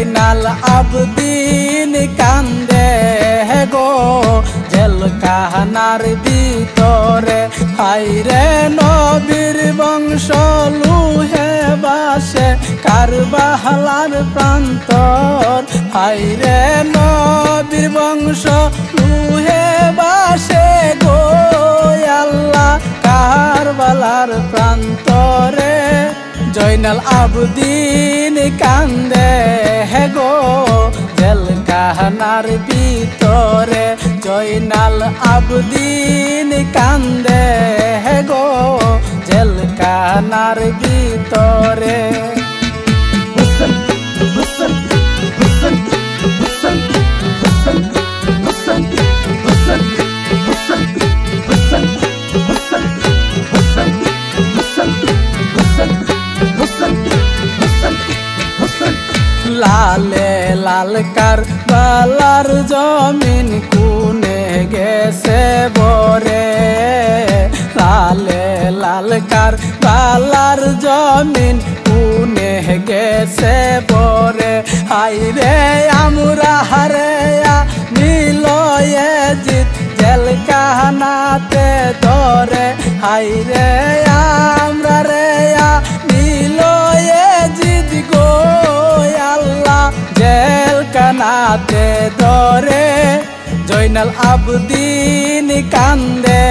জয়নাল আবদিন কান্দে গো জেলখানার ভিতরে। হায়রে নবীর বংশ লুহে বাসে কারবালার প্রান্তর। হায়রে নবীর বংশ লুহে বাসে গো আল্লাহ কারবালার প্রান্তরে। জয়নাল আবদিন কান্দে গো জেলখানার ভিতরে। জয়নাল আবদিন কান্দে গো জেলখানার ভিতরে। লালে লাল কারবালার জমিন কুনে গেছে বরে। লালে লাল কারবালার জমিন কুনে গেছে বরে। হায়রে আমরা হারেয়া নিল জিত জেলখানাতে ধরে। হায়রে আমরা রেয়া নিল জিত গো আল্লাহ জেলখানাতে ধরে। জয়নাল আবদিন কান্দে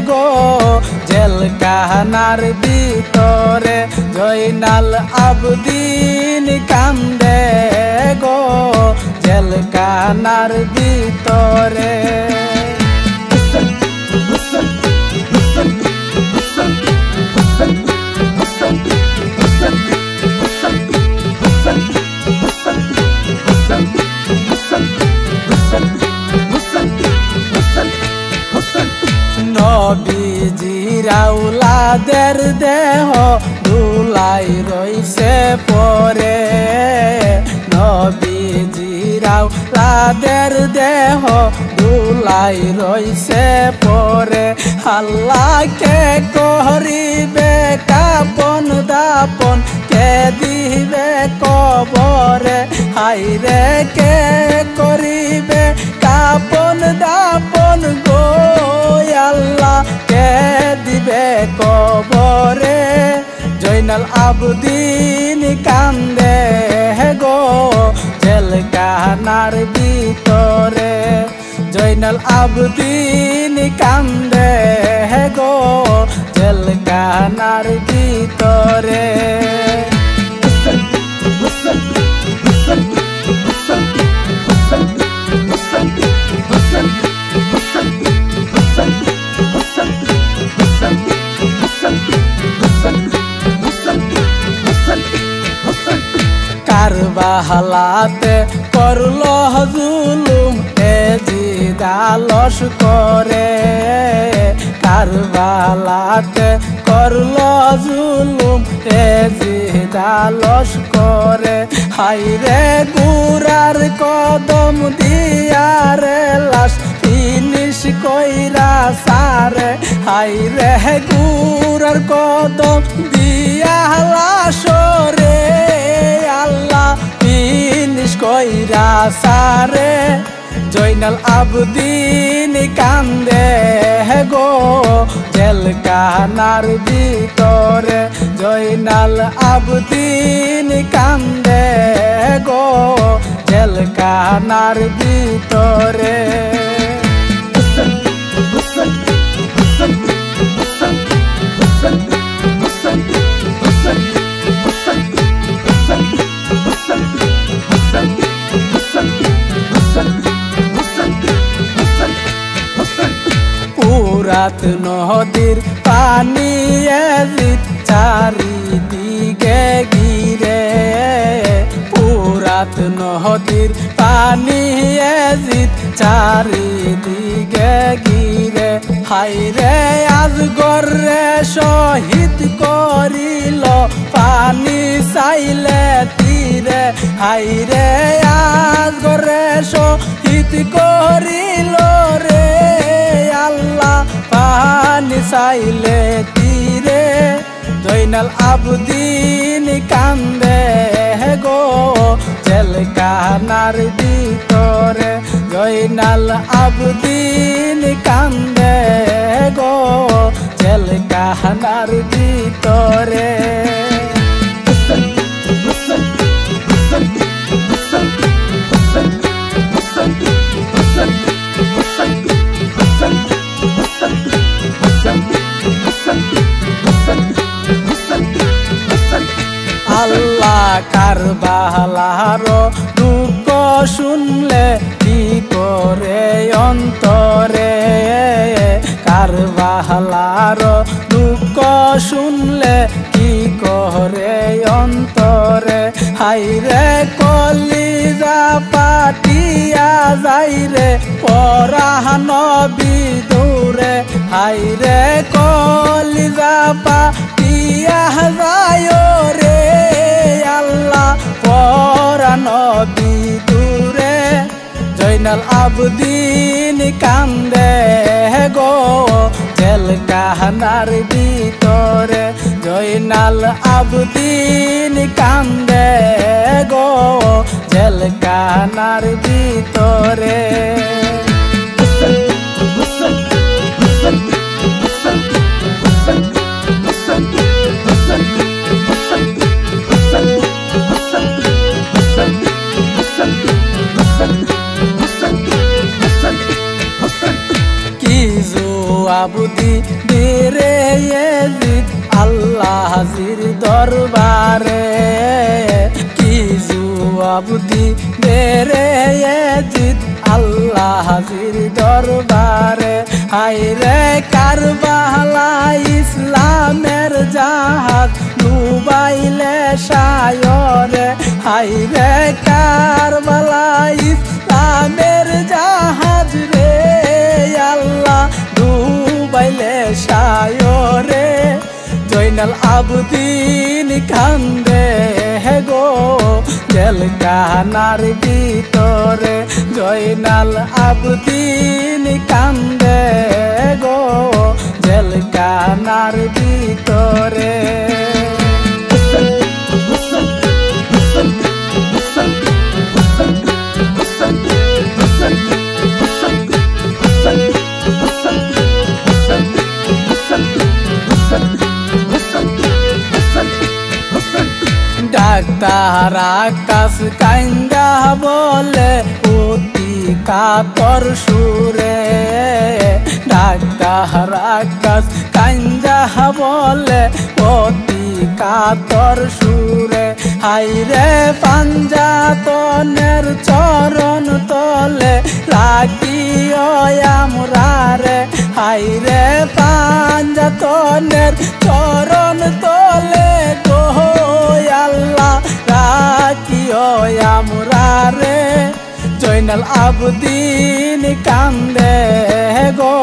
গো জেলখানার ভিতরে। জয়নাল আবদিন কান্দে গো জেলখানার ভিতরে। নবীজির আওলাদের দেহ ধুলাই রইছে পরে। নবীজির আওলাদের দেহ ধুলাই রইছে পরে। আল্লাহকে করিবে কাপন দাপন কে দিবে কবরে। হায়রে কে করিবে কাপন দাপন গো আল্লাহ কে দিবে কবরে। জয়নাল আবদিন কান্দে গো জেলখানার ভিতরে। জয়নাল আবদিন কান্দে গো জেলখানার ভিতরে। কারবালাতে করলো জুলুম এজিদ আলস করে। কারবালাতে করলো জুলুম এজিদ আলস করে। হায়রে গুরার কদম দিয়ারে লাশ ফিনিশ কইরা সারে। হায়রে গুরার কদম দিয়া লাশ রে আল্লাহ ফিনিশ কইরা সারে। জয়নাল আবদিন কান্দে গো জেলখানার ভিতরে। জয়নাল আবদিন কান্দে গো জেলখানার ভিতরে। পুরাত নদীর পানি চারিদিকে ঘিরে। পুরাত নদীর পানি চারিদিকে ঘিরে। হায়রে আজ গর্রে শহীদ করিল পানি চাইলে তীরে। হায়রে আজ গর্রে শহীদ করিল রে আল্লাহ পানি চাইলে তীরে। জয়নাল আবদিন কান্দে গো জেলখানার ভিতরে জয়নাল আবদিন কান্দে গো জেলখানার ভিতরে। আল্লাহ কারবালার দুঃখ শুনলে কি করে অন্তরে, কারবালার দুঃখ শুনলে কি করে অন্তরে। হাইরে কলিজা পাটিয়া যাইরে পরাণ বিদুরে, হাইরে কলিজা পাটিয়া যায় রে আল্লাহ পরাণ বিদুরে। জয়নাল আবদিন কান্দে গো জেলখানার ভিতরে, জয়নাল আবদিন কান্দে গো জেলখানার ভিতরে। আবুদি বেরে জিদ আল্লাহ হাজির দরবারে, কি আবুদি বেরে জিদ আল্লাহ হাজির দরবারে। হাইরে কারবালা ইসলামের জাহাজ ডুবাইলে সায়রে, হাইরে কারবালা ইসলামের জাহাজ রে আল্লাহ ডুবাইলে সায়রে। জয়নাল আবদিন কান্দে গো জেলখানার ভিতরে, জয়নাল আবদিন কান্দে গো জেলখানার ভিতরে। ডাক্তার আকাশ কান্দা বলে অতি কাতর সুরে, ডাক্তার আকাশ কান্দা বলে অতি কাতর সুরে। হাইরে পাঞ্জাতনের চরণ তলে রাখিও আমরারে, হাইরে পাঞ্জাতনের চরণ তলে গো আল্লাহ রাখিও আমরারে। জয়নাল আবদিন কান্দে গো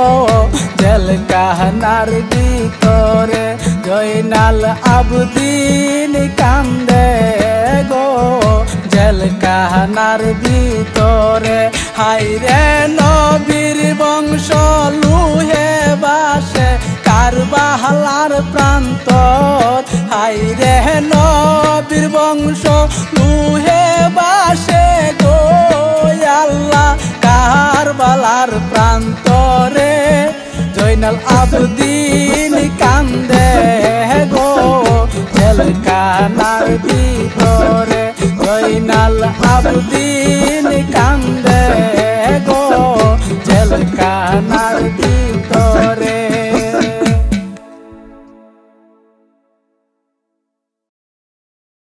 জেলখানার ভিতরে, জয়নাল আবদিন কান্দে গো জেলখানার ভিতরে। হাইরে নবীর বংশ লুহে বাসে কারবালার প্রান্তর, হাইরে নবীর বংশ লুহে বাসে গো আল্লাহ কারবালার প্রান্তরে। জয়নাল আবদিন কান্দে গো জেলখানার ভিতরে, জয়নাল আবদিন